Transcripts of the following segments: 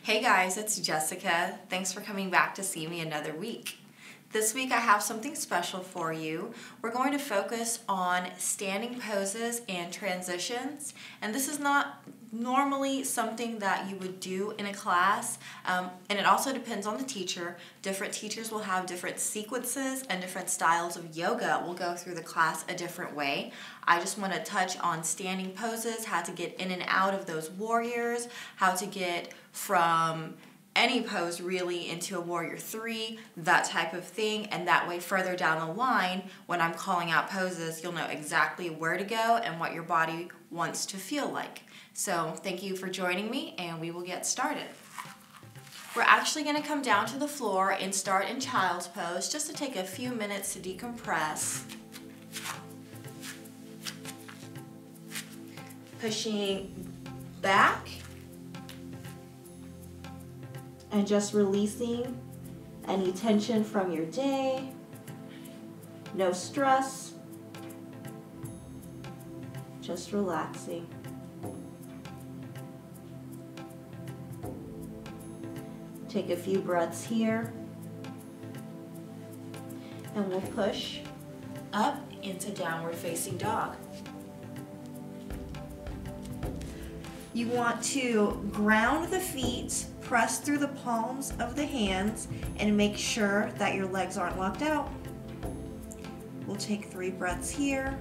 Hey guys, it's Jessica. Thanks for coming back to see me another week. This week I have something special for you. We're going to focus on standing poses and transitions, and this is not normally something that you would do in a class, and it also depends on the teacher. Different teachers will have different sequences and different styles of yoga. We'll go through the class a different way. I just want to touch on standing poses, how to get in and out of those warriors, how to get from any pose really into a warrior 3, that type of thing, and that way further down the line when I'm calling out poses you'll know exactly where to go and what your body wants to feel like. So thank you for joining me and we will get started. We're actually going to come down to the floor and start in child's pose just to take a few minutes to decompress. Pushing back and just releasing any tension from your day. No stress, just relaxing. Take a few breaths here, and we'll push up into downward facing dog. You want to ground the feet, press through the palms of the hands, and make sure that your legs aren't locked out. We'll take 3 breaths here.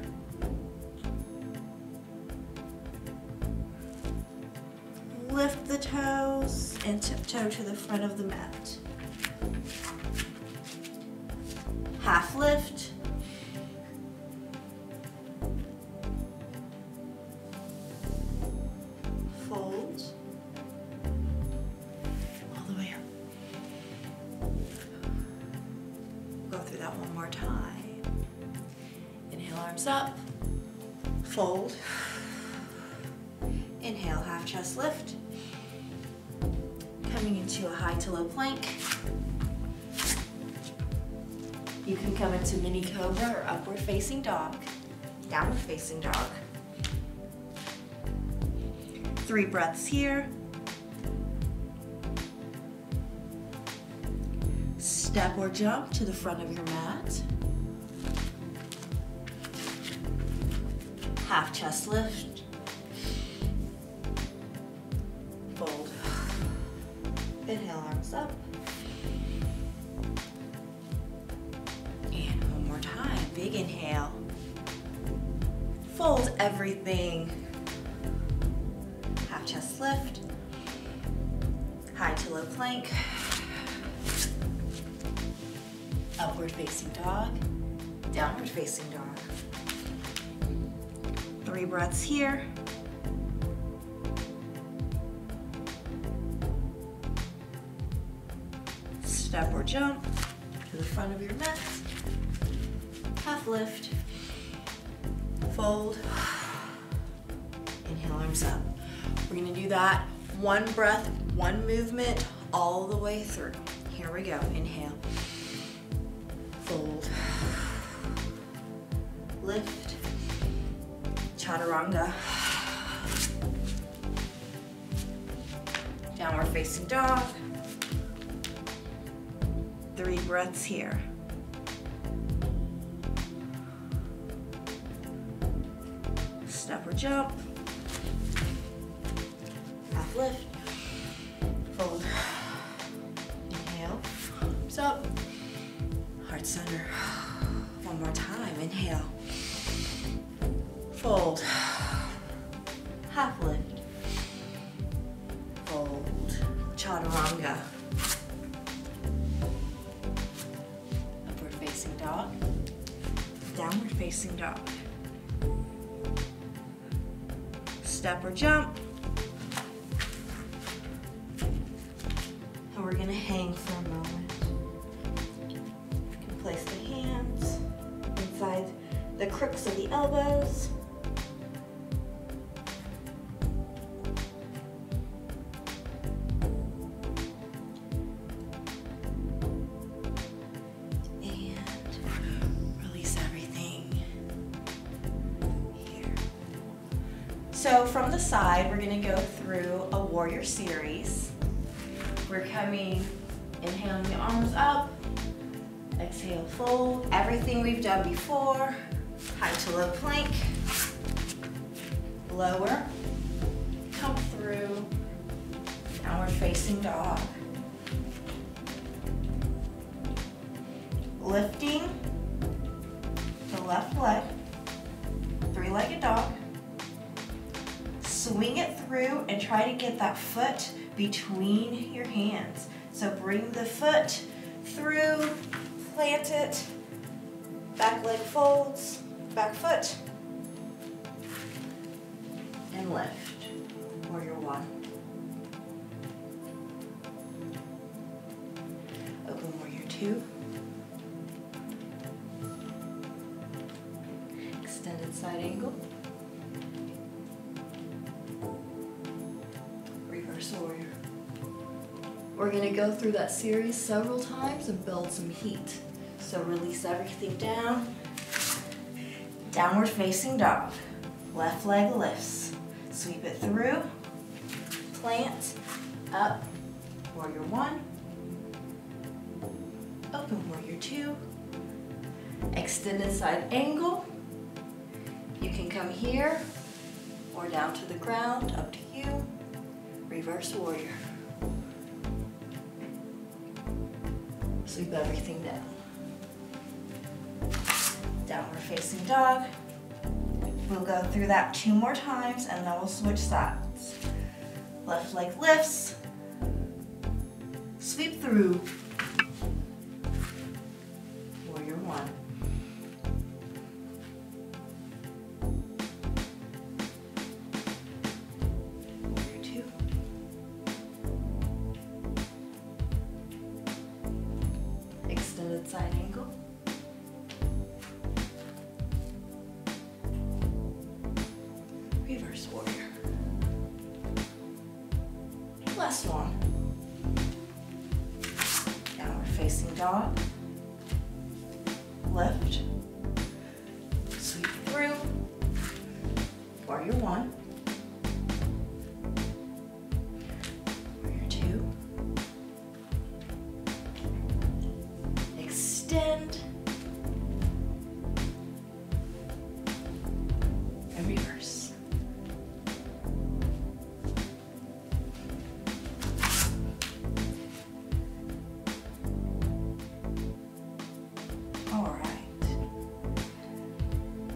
Lift the toes and tiptoe to the front of the mat. Half lift. Fold. All the way up. Go through that one more time. Inhale, arms up. Fold. Inhale, half chest lift. Coming into a high to low plank. You can come into mini cobra or upward facing dog, downward facing dog. 3 breaths here. Step or jump to the front of your mat. Half chest lift. Fold. Inhale, arms up. And one more time, big inhale. Fold everything. Half chest lift. High to low plank. Upward facing dog. Downward facing dog. 3 breaths here. Step or jump to the front of your mat. Half lift. Fold. Inhale, arms up. We're going to do that 1 breath, 1 movement all the way through. Here we go. Inhale. Fold. Lift. Chaturanga. Downward facing dog. 3 breaths here. Step or jump. Half lift. Fold. Inhale. Arms up. Heart center. One more time. Inhale. Fold. Half lift. Fold. Chaturanga. Facing dog, downward facing dog. Step or jump. And we're going to hang for a moment. You can place the hands inside the crooks of the elbows. So from the side, we're going to go through a warrior series. We're coming, inhaling the arms up, exhale, fold. Everything we've done before, high to low plank, lower, come through, downward facing dog. Lifting the left leg, three-legged dog. Swing it through and try to get that foot between your hands. So bring the foot through, plant it, back leg folds, back foot, and lift, warrior one. Open warrior two. Extended side angle. Reverse warrior. We're going to go through that series several times and build some heat. So release everything down. Downward facing dog. Left leg lifts. Sweep it through. Plant. Up. Warrior one. Open warrior two. Extended side angle. You can come here or down to the ground, up to you. Reverse warrior. Sweep everything down. Downward facing dog. We'll go through that 2 more times and then we'll switch sides. Left leg lifts. Sweep through. Warrior one. Warrior two. Extended side angle. Reverse warrior. Last one. Downward facing dog. Lift. Sweep through. Warrior one. Warrior two. Extend. And reverse. All right.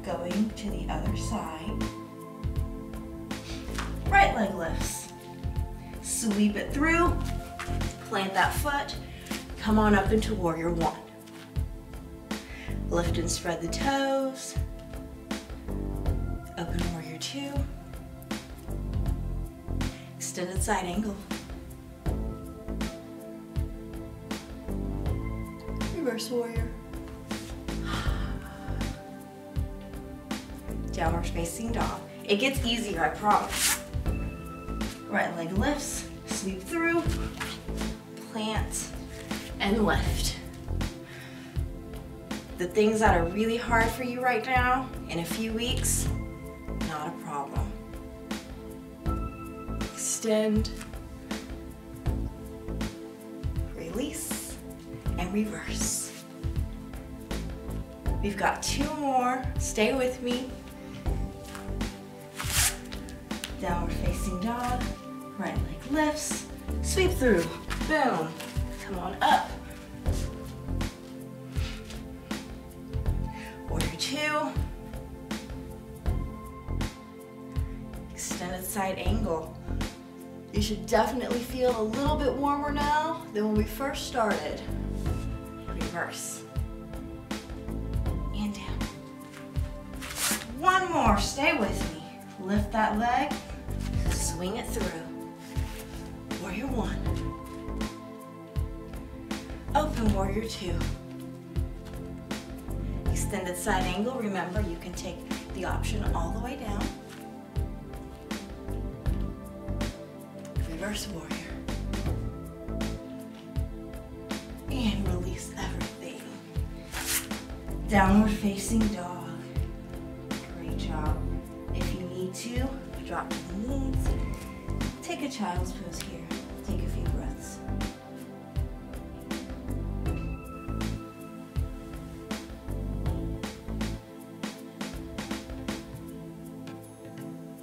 Going to the other side. Right leg lifts. Sweep it through. Plant that foot. Come on up into warrior one. Lift and spread the toes. Open warrior two. Extended side angle. Reverse warrior. Downward facing dog. It gets easier, I promise. Right leg lifts, sweep through, plant, and lift. The things that are really hard for you right now, in a few weeks, not a problem. Extend, release, and reverse. We've got 2 more, stay with me. Downward facing dog, right leg lifts, sweep through, boom, come on up. Warrior two, extended side angle. You should definitely feel a little bit warmer now than when we first started. Reverse, and down. 1 more, stay with me. Lift that leg, swing it through. Warrior one. Open warrior two. Extended side angle. Remember, you can take the option all the way down. Reverse warrior. And release everything. Downward facing dog. Great job. If you need to, drop to the knees. Take a child's pose here. Take a few breaths.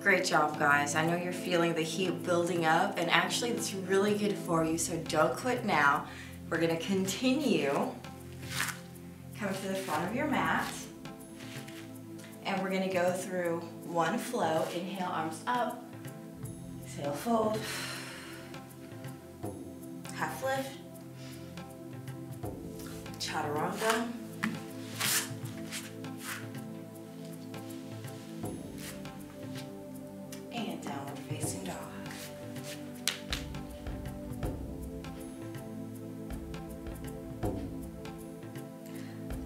Great job, guys. I know you're feeling the heat building up, and actually it's really good for you, so don't quit now. We're gonna continue. Come to the front of your mat, and we're gonna go through one flow. Inhale, arms up. Exhale, fold. Half lift. Chaturanga. And downward facing dog.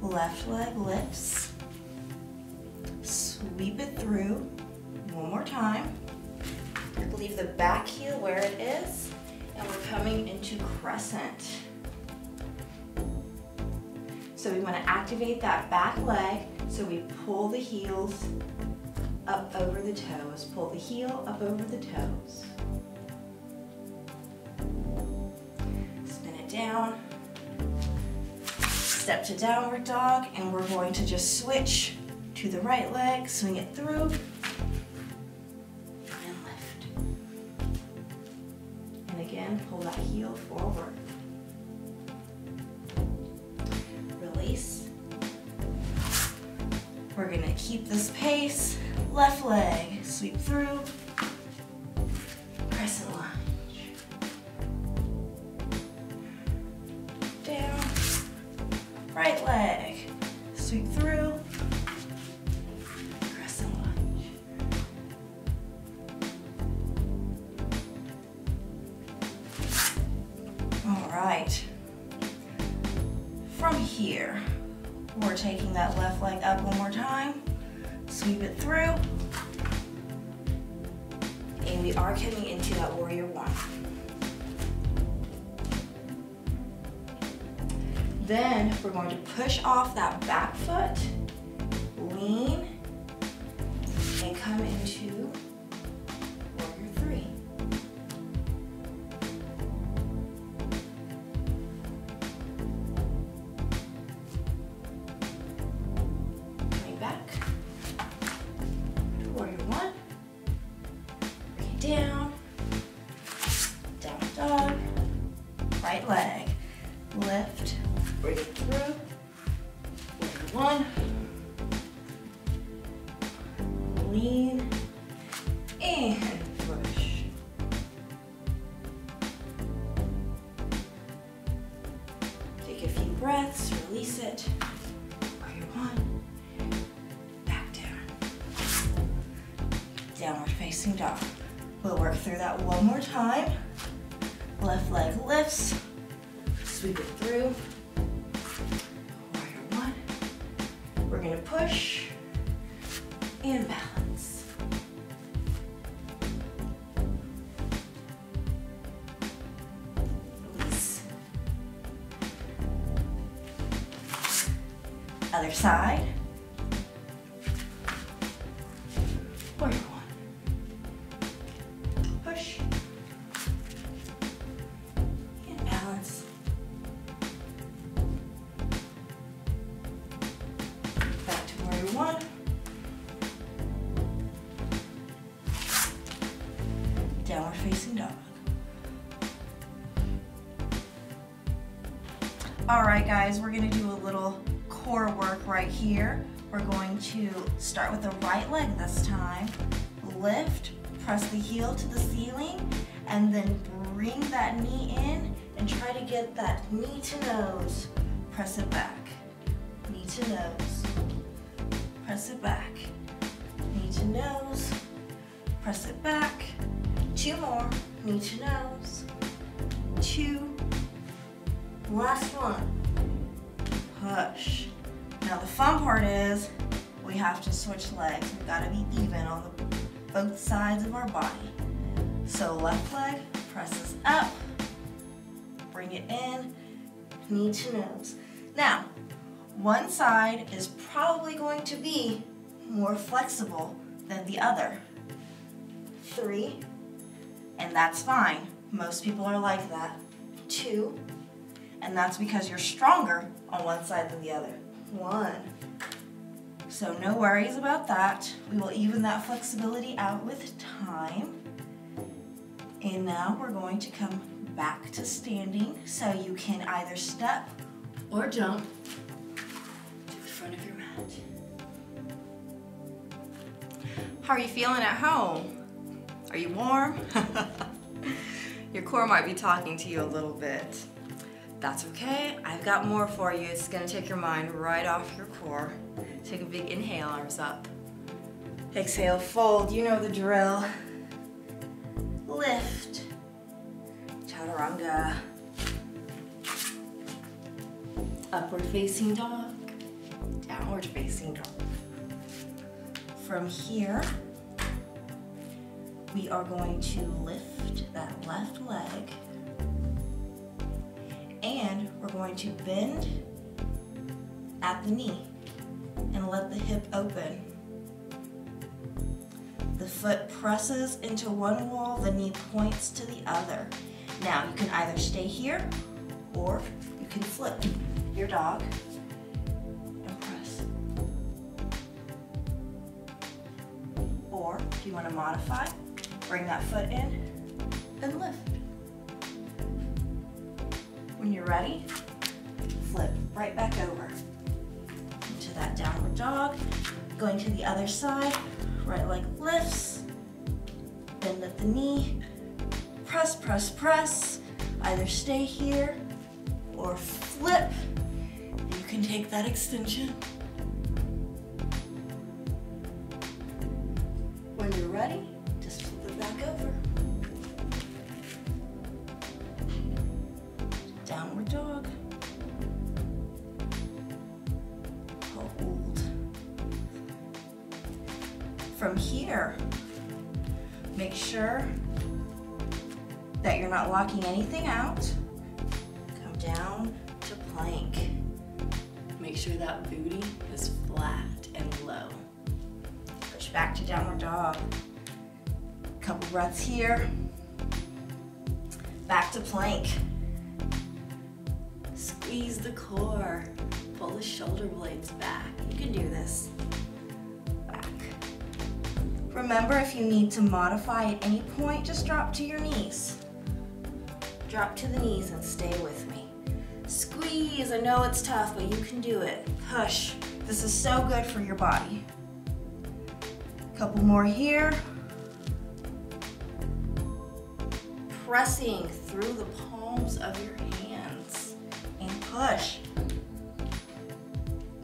Left leg lifts. Sweep it through. One more time. Leave the back heel where it is, and we're coming into crescent. So we want to activate that back leg, so we pull the heels up over the toes. Pull the heel up over the toes. Spin it down. Step to downward dog, and we're going to just switch to the right leg, swing it through, and lift. And again, pull that heel forward. Release. We're gonna keep this pace. Left leg, sweep through, crescent lunge. Down. Right leg, sweep through, crescent lunge. All right. From here, we're taking that left leg up one more time, sweep it through, and we are coming into that warrior one. Then we're going to push off that back foot, lean, and come into warrior three. Coming back to warrior one. Bring it down, down dog, right leg, lift. Bring it through. One. Lean. And push. Take a few breaths, release it. Warrior one. Back down. Downward facing dog. We'll work through that one more time. Left leg lifts. Sweep it through. We're going to push and balance. Release. Other side. Warrior one. Push and balance. One. Downward facing dog. All right, guys, we're gonna do a little core work right here. We're going to start with the right leg this time. Lift, press the heel to the ceiling, and then bring that knee in and try to get that knee to nose. Press it back, knee to nose. Press it back, knee to nose, press it back, two more, knee to nose, two, last one, push. Now the fun part is we have to switch legs. We've got to be even on both sides of our body. So left leg presses up, bring it in, knee to nose. Now, one side is probably going to be more flexible than the other. 3, and that's fine. Most people are like that. 2, and that's because you're stronger on one side than the other. 1, So no worries about that. We will even that flexibility out with time. And now we're going to come back to standing, so you can either step or jump to the front of your mat. How are you feeling at home? Are you warm? Your core might be talking to you a little bit. That's okay, I've got more for you. It's gonna take your mind right off your core. Take a big inhale, arms up. Exhale, fold, you know the drill. Lift, chaturanga. Upward facing dog, downward facing dog. From here, we are going to lift that left leg, and we're going to bend at the knee and let the hip open. The foot presses into one wall, the knee points to the other. Now you can either stay here or you can flip your dog and press. Or if you want to modify, bring that foot in and lift. When you're ready, flip right back over into that downward dog. Going to the other side, right leg lifts, bend at the knee, press, press, press. Either stay here or flip. You can take that extension. When you're ready, just flip it back over. Downward dog. Hold. From here, make sure that you're not locking anything out. Come down to plank. Make sure that booty is flat and low. Push back to downward dog. Couple breaths here. Back to plank. Squeeze the core. Pull the shoulder blades back. You can do this. Back. Remember, if you need to modify at any point, just drop to your knees. Drop to the knees and stay with me. Squeeze. I know it's tough, but you can do it. Push. This is so good for your body. Couple more here. Pressing through the palms of your hands and push.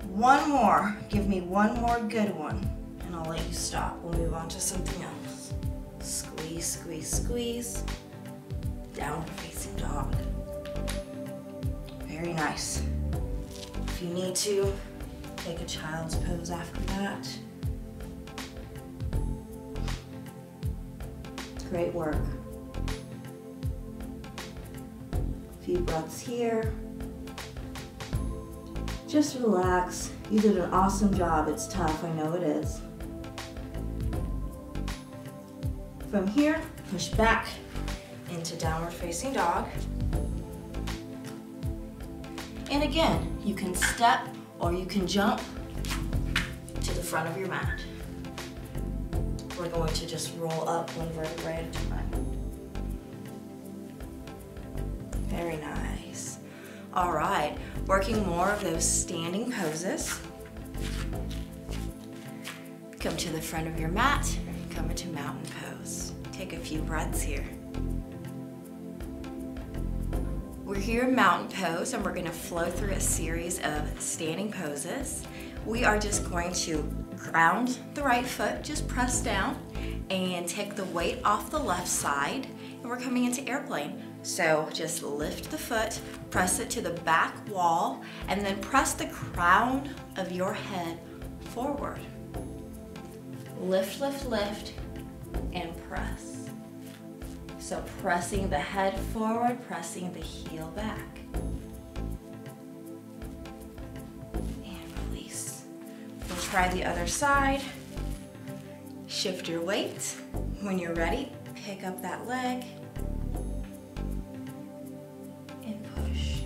One more. Give me one more good one and I'll let you stop. We'll move on to something else. Squeeze, squeeze, squeeze. Downward facing dog. Very nice. If you need to, take a child's pose after that. Great work. Few breaths here. Just relax. You did an awesome job. It's tough, I know it is. From here, push back into downward facing dog. And again, you can step or you can jump to the front of your mat. We're going to just roll up one vertebrae at a time. Very nice. All right, working more of those standing poses. Come to the front of your mat, come into mountain pose. Take a few breaths here. We're here in mountain pose and we're gonna flow through a series of standing poses. We are just going to ground the right foot, just press down and take the weight off the left side, and we're coming into airplane. So just lift the foot, press it to the back wall, and then press the crown of your head forward. Lift, lift, lift, and press. So pressing the head forward, pressing the heel back. And release. We'll try the other side. Shift your weight. When you're ready, pick up that leg and push.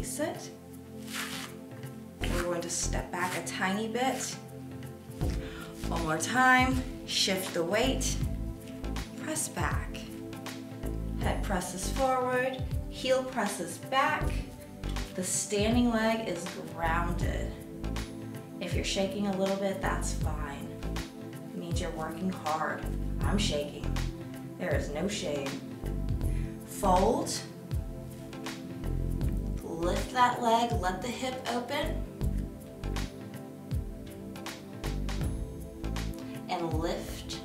release it. We're going to step back a tiny bit. One more time, shift the weight, press back. Head presses forward, heel presses back. The standing leg is grounded. If you're shaking a little bit, that's fine. It means you're working hard. I'm shaking. There is no shame. Fold. Lift that leg, let the hip open. And lift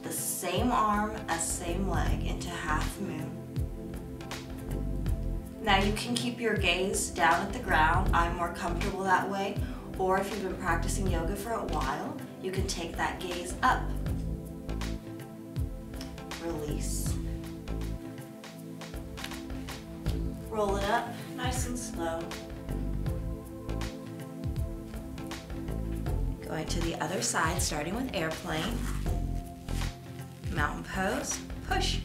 the same arm as same leg into half moon. Now you can keep your gaze down at the ground. I'm more comfortable that way. Or if you've been practicing yoga for a while, you can take that gaze up. Release. Roll it up, nice and slow. Going to the other side, starting with airplane. Mountain pose, push.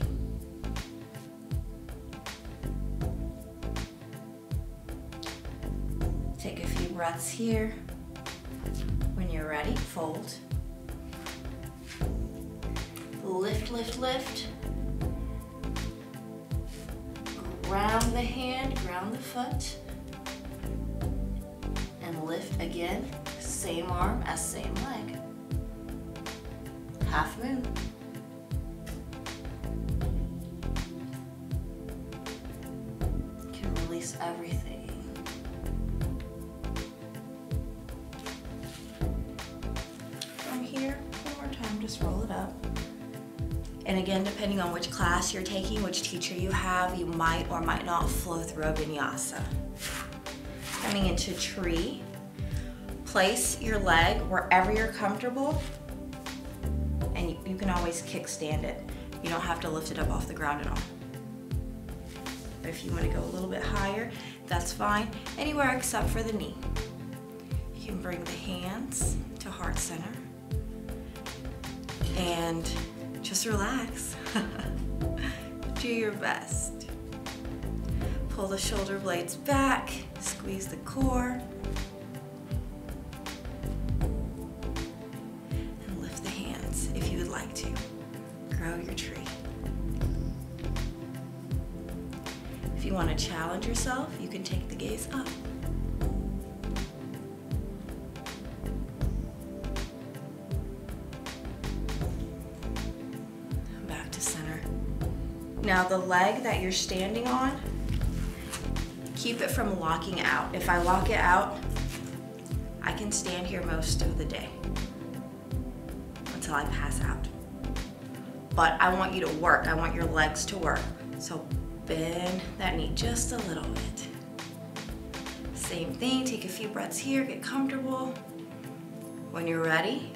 Take a few breaths here. When you're ready, fold. Lift, lift, lift. Ground the hand, ground the foot. And lift again, same arm as same leg. Half moon. You can release everything. From here, one more time, just roll it up. And again, depending on which class you're taking, which teacher you have, you might or might not flow through a vinyasa. Coming into tree, place your leg wherever you're comfortable, and you can always kickstand it. You don't have to lift it up off the ground at all. But if you want to go a little bit higher, that's fine, anywhere except for the knee. You can bring the hands to heart center, and just relax. Do your best. Pull the shoulder blades back, squeeze the core, and lift the hands if you would like to. Grow your tree. If you want to challenge yourself, you can take the gaze up. Now the leg that you're standing on, keep it from locking out. If I lock it out, I can stand here most of the day until I pass out. But I want you to work. I want your legs to work. So bend that knee just a little bit. Same thing, take a few breaths here, get comfortable. When you're ready,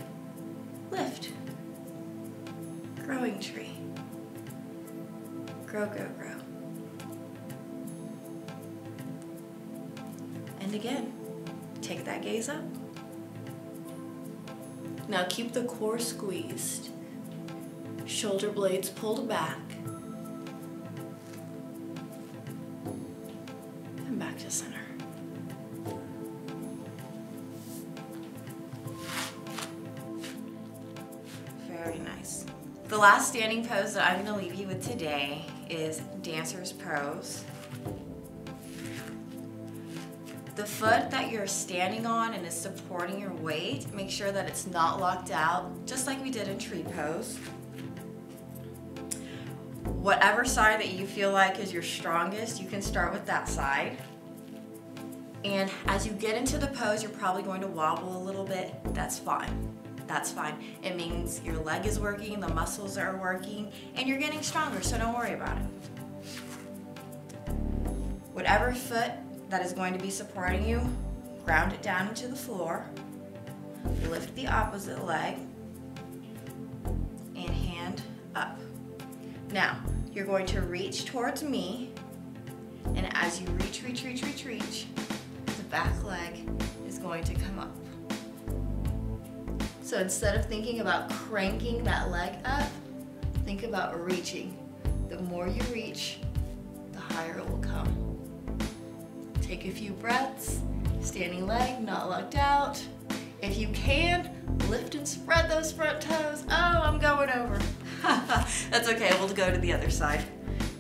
lift. Growing tree. Grow, grow, grow. And again, take that gaze up. Now keep the core squeezed. Shoulder blades pulled back. And back to center. Very nice. The last standing pose that I'm going to leave you with today is dancer's pose. The foot that you're standing on and is supporting your weight, make sure that it's not locked out, just like we did in tree pose. Whatever side that you feel like is your strongest, you can start with that side. And as you get into the pose, you're probably going to wobble a little bit. That's fine. That's fine. It means your leg is working, the muscles are working, and you're getting stronger, so don't worry about it. Whatever foot that is going to be supporting you, ground it down into the floor, lift the opposite leg, and hand up. Now, you're going to reach towards me, and as you reach, the back leg is going to come up. So instead of thinking about cranking that leg up, think about reaching. The more you reach, the higher it will come. Take a few breaths, standing leg, not locked out. If you can, lift and spread those front toes. Oh, I'm going over. That's okay, we'll go to the other side.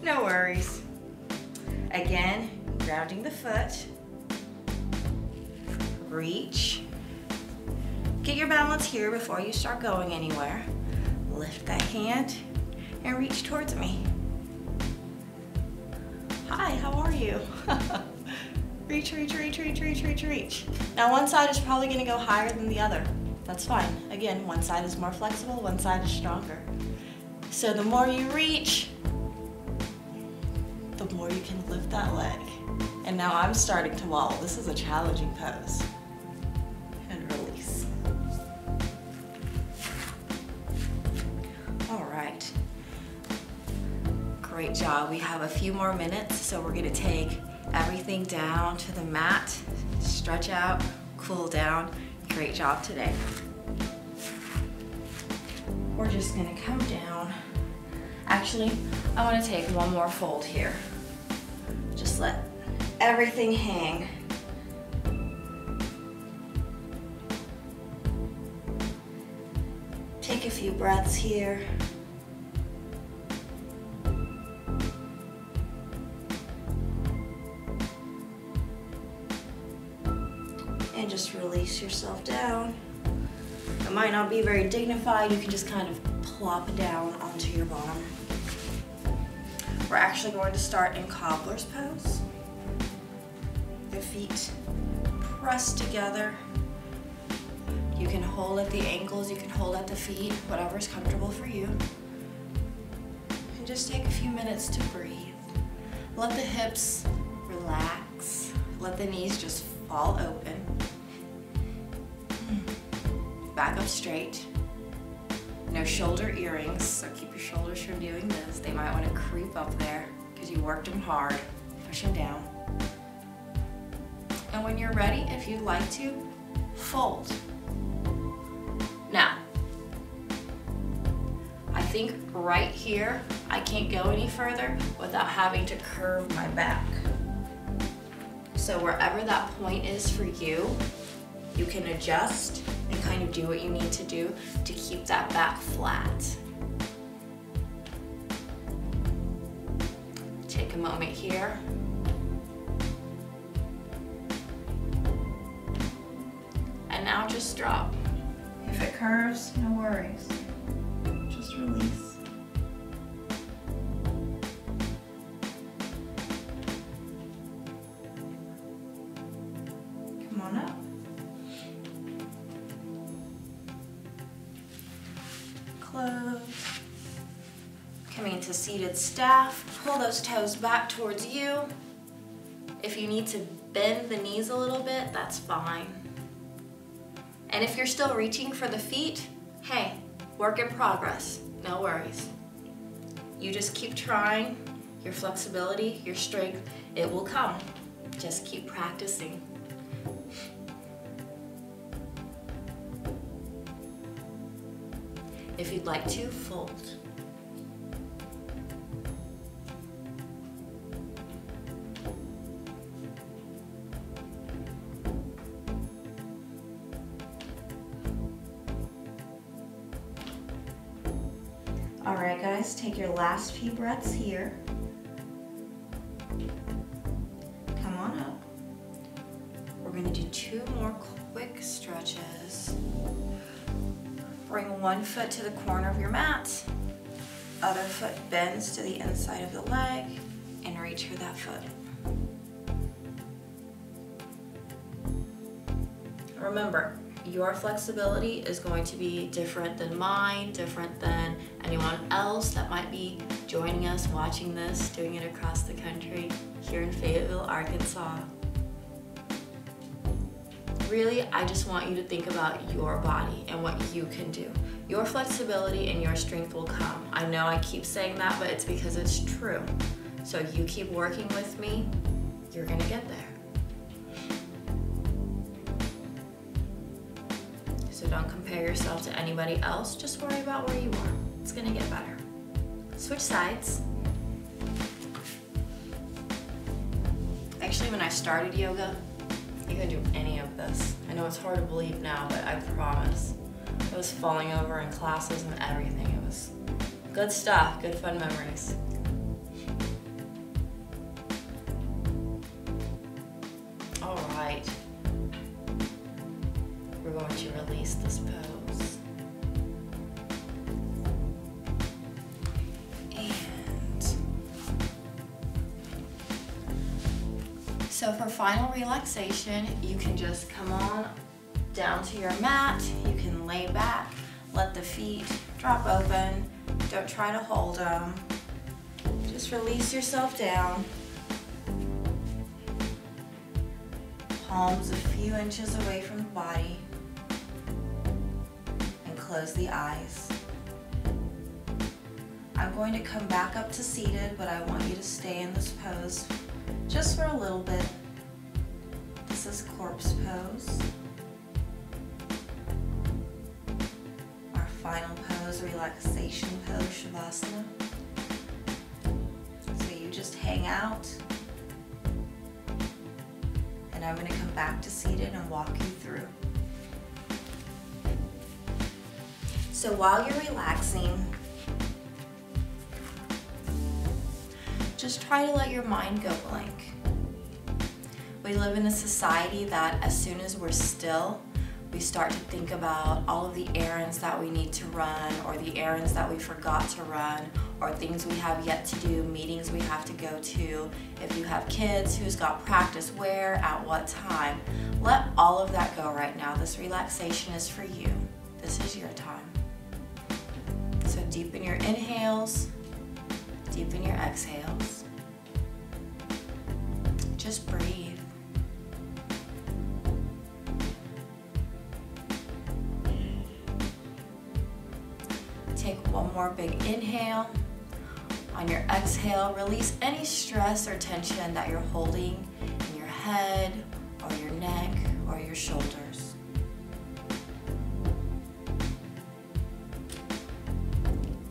No worries. Again, grounding the foot. Reach. Get your balance here before you start going anywhere. Lift that hand and reach towards me. Hi, how are you? Reach, reach, reach, reach, reach, reach, reach. Now one side is probably gonna go higher than the other. That's fine. Again, one side is more flexible, one side is stronger. So the more you reach, the more you can lift that leg. And now I'm starting to wobble. This is a challenging pose. And release. All right. Great job. We have a few more minutes, so we're gonna take everything down to the mat, stretch out, cool down. Great job today. We're just gonna come down. Actually, I wanna take one more fold here. Just let everything hang. Take a few breaths here. And just release yourself down. It might not be very dignified. You can just kind of plop down onto your bottom. We're actually going to start in cobbler's pose. The feet pressed together. You can hold at the ankles, you can hold at the feet, whatever's comfortable for you. And just take a few minutes to breathe. Let the hips relax. Let the knees just fall open. Back up straight. No shoulder earrings, so keep your shoulders from doing this. They might want to creep up there because you worked them hard. Push them down. And when you're ready, if you'd like to, fold. Now, I think right here, I can't go any further without having to curve my back. So wherever that point is for you, you can adjust and kind of do what you need to do to keep that back flat. Take a moment here. And now just drop. If it curves, no worries. Just release. Come on up. Close. Coming to seated staff. Pull those toes back towards you. If you need to bend the knees a little bit, that's fine. And if you're still reaching for the feet, hey, work in progress, no worries. You just keep trying. Your flexibility, your strength, it will come. Just keep practicing. If you'd like to, fold. All right, guys, take your last few breaths here. Come on up. We're gonna do 2 more quick stretches. Bring one foot to the corner of your mat. Other foot bends to the inside of the leg and reach for that foot. Remember, your flexibility is going to be different than mine, different than anyone else that might be joining us, watching this, doing it across the country, here in Fayetteville, Arkansas. Really, I just want you to think about your body and what you can do. Your flexibility and your strength will come. I know I keep saying that, but it's because it's true. So you keep working with me, you're gonna get there. So don't compare yourself to anybody else, just worry about where you are. It's gonna get better. Switch sides. Actually, when I started yoga, you couldn't do any of this. I know it's hard to believe now, but I promise. I was falling over in classes and everything. It was good stuff, good fun memories. All right. We're going to release this pose. So for final relaxation, you can just come on down to your mat. You can lay back, let the feet drop open. Don't try to hold them. Just release yourself down. Palms a few inches away from the body. And close the eyes. I'm going to come back up to seated, but I want you to stay in this pose just for a little bit. This is corpse pose. Our final pose, relaxation pose, Shavasana. So you just hang out. And I'm going to come back to seated and walk you through. So while you're relaxing, just try to let your mind go blank. We live in a society that as soon as we're still, we start to think about all of the errands that we need to run, or the errands that we forgot to run, or things we have yet to do, meetings we have to go to. If you have kids, who's got practice where, at what time. Let all of that go right now. This relaxation is for you. This is your time. So deepen your inhales, deepen your exhales. Just breathe. Take one more big inhale. On your exhale, release any stress or tension that you're holding in your head or your neck or your shoulders.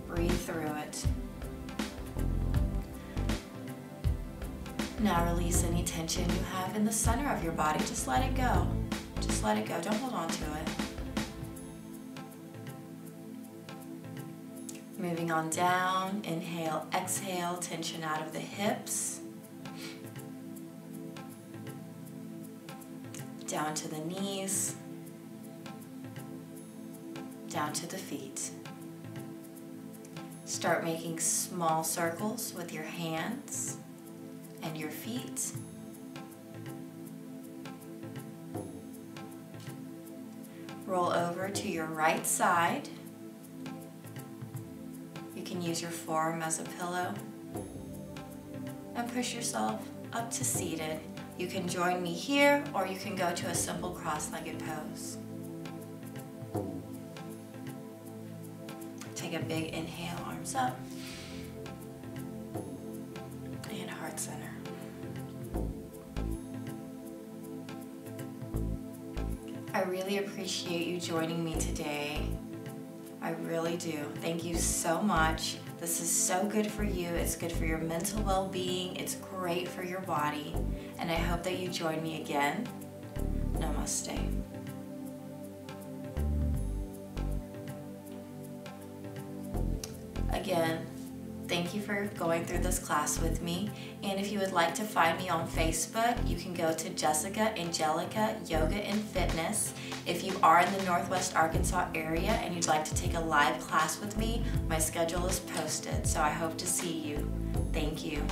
Breathe through it. Now release any tension you have in the center of your body. Just let it go. Just let it go. Don't hold on to it. Moving on down, inhale, exhale, tension out of the hips. Down to the knees. Down to the feet. Start making small circles with your hands and your feet. Roll over to your right side. You can use your forearm as a pillow and push yourself up to seated. You can join me here, or you can go to a simple cross-legged pose. Take a big inhale, arms up, and heart center. I really appreciate you joining me today. I really do. Thank you so much. This is so good for you. It's good for your mental well-being. It's great for your body. And I hope that you join me again. Namaste. Again, thank you for going through this class with me. And if you would like to find me on Facebook, you can go to Jessica Angelica Yoga and Fitness. If you are in the Northwest Arkansas area and you'd like to take a live class with me, my schedule is posted, so I hope to see you. Thank you.